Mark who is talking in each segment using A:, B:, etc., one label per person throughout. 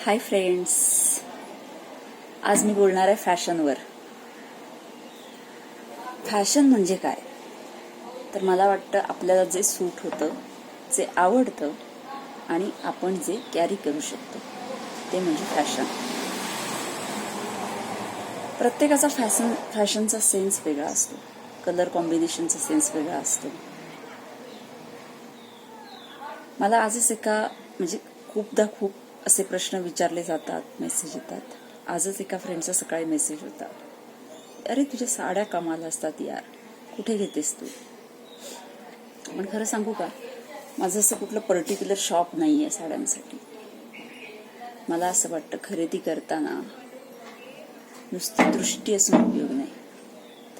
A: Hi friends, आज मी बोलणार आहे फॅशनवर. फॅशन म्हणजे काय? तर मला वाटतं आपल्याला जे सूट होतं, जे आवडतं आणि आपण जे कॅरी करू शकतो ते म्हणजे फॅशन. प्रत्येकाचा फॅशनचा सेन्स वेगळा असतो, कलर कॉम्बिनेशनचा सेन्स वेगळा असतो. मला आजच खूप असे प्रश्न विचारले जातात, मेसेज येतात. आजच एका फ्रेंडचा सकाळी मेसेज होता, अरे तुझ्या साड्या कमाल असतात यार, कुठे घेतेस तू? पण खरं सांगू का, माझं असं कुठलं पर्टिक्युलर शॉप नाही आहे साड्यांसाठी. मला असं वाटतं खरेदी करताना नुसती दृष्टी असून उपयोग नाही,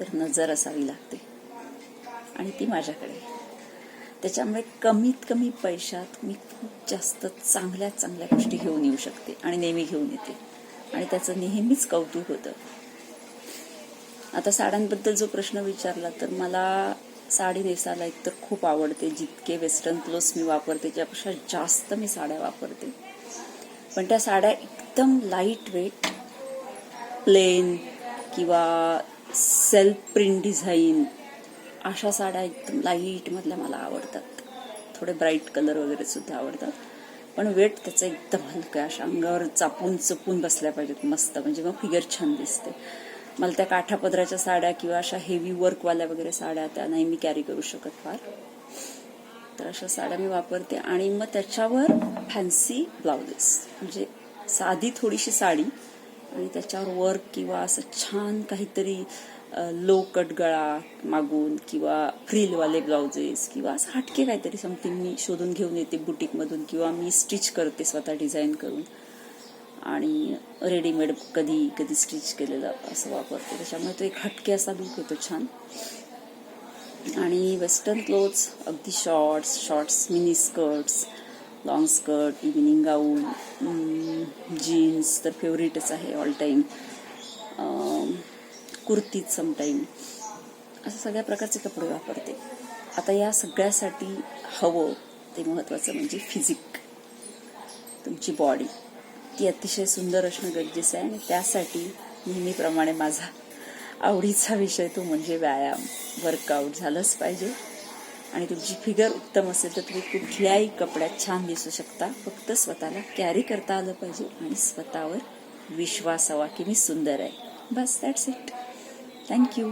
A: तर नजर असावी लागते आणि ती माझ्याकडे. त्याच्यामुळे कमीत कमी पैशात मी खूप जास्त चांगल्या गोष्टी घेऊन येऊ शकते आणि नेहमी घेऊन येते आणि त्याचं नेहमीच कौतुक होतं. आता साड्यांबद्दल जो प्रश्न विचारला, तर मला साडी नेसायला एकतर खूप आवडते. जितके वेस्टर्न क्लोथ्स मी वापरते त्यापेक्षा जास्त मी साड्या वापरते. पण त्या साड्या एकदम लाईट वेट, प्लेन किंवा सेल्फ प्रिंट डिझाईन अशा साड्या एकदम लाईट मधल्या मला आवडतात. थोडे ब्राईट कलर वगैरे सुद्धा आवडतात, पण वेट त्याचं एकदम हलकं, अशा अंगावर चपून बसल्या पाहिजेत मस्त, म्हणजे मग फिगर छान दिसते. मला त्या काठापदराच्या साड्या किंवा अशा हेवी वर्कवाल्या वगैरे साड्या त्या नाही मी कॅरी करू शकत फार. तर अशा साड्या मी वापरते आणि मग त्याच्यावर फॅन्सी ब्लाउजेस, म्हणजे साधी थोडीशी साडी आणि त्याच्यावर वर्क किंवा असं छान काहीतरी लो कट गळा मागून किंवा फ्रिलवाले ब्लाउजेस किंवा असं हटके काहीतरी समथिंग मी शोधून घेऊन येते बुटीकमधून, किंवा मी स्टिच करते स्वतः डिझाईन करून, आणि रेडीमेड कधी स्टिच केलेलं असं वापरते. त्याच्यामुळे तो एक हटके असा लुक येतो छान. आणि वेस्टर्न क्लोथ्स अगदी shorts, mini skirts, long skirt, evening gown, jeans तर फेवरेटच आहे ऑल टाईम, कुर्तीज समटाईम, असं सगळ्या प्रकारचे कपडे वापरते. आता या सगळ्यासाठी हवं ते महत्त्वाचं म्हणजे फिजिक, तुमची बॉडी ती अतिशय सुंदर असणं गरजेचं आहे. आणि त्यासाठी नेहमीप्रमाणे माझा आवडीचा विषय तो म्हणजे व्यायाम, वर्कआउट झालंच पाहिजे. आणि तुमची फिगर उत्तम असेल तर तुम्ही कुठल्याही कपड्यात छान दिसू शकता. फक्त स्वतःला कॅरी करता आलं पाहिजे आणि स्वतःवर विश्वास हवा की मी सुंदर आहे. बस, दॅट्स इट. थँक्यू.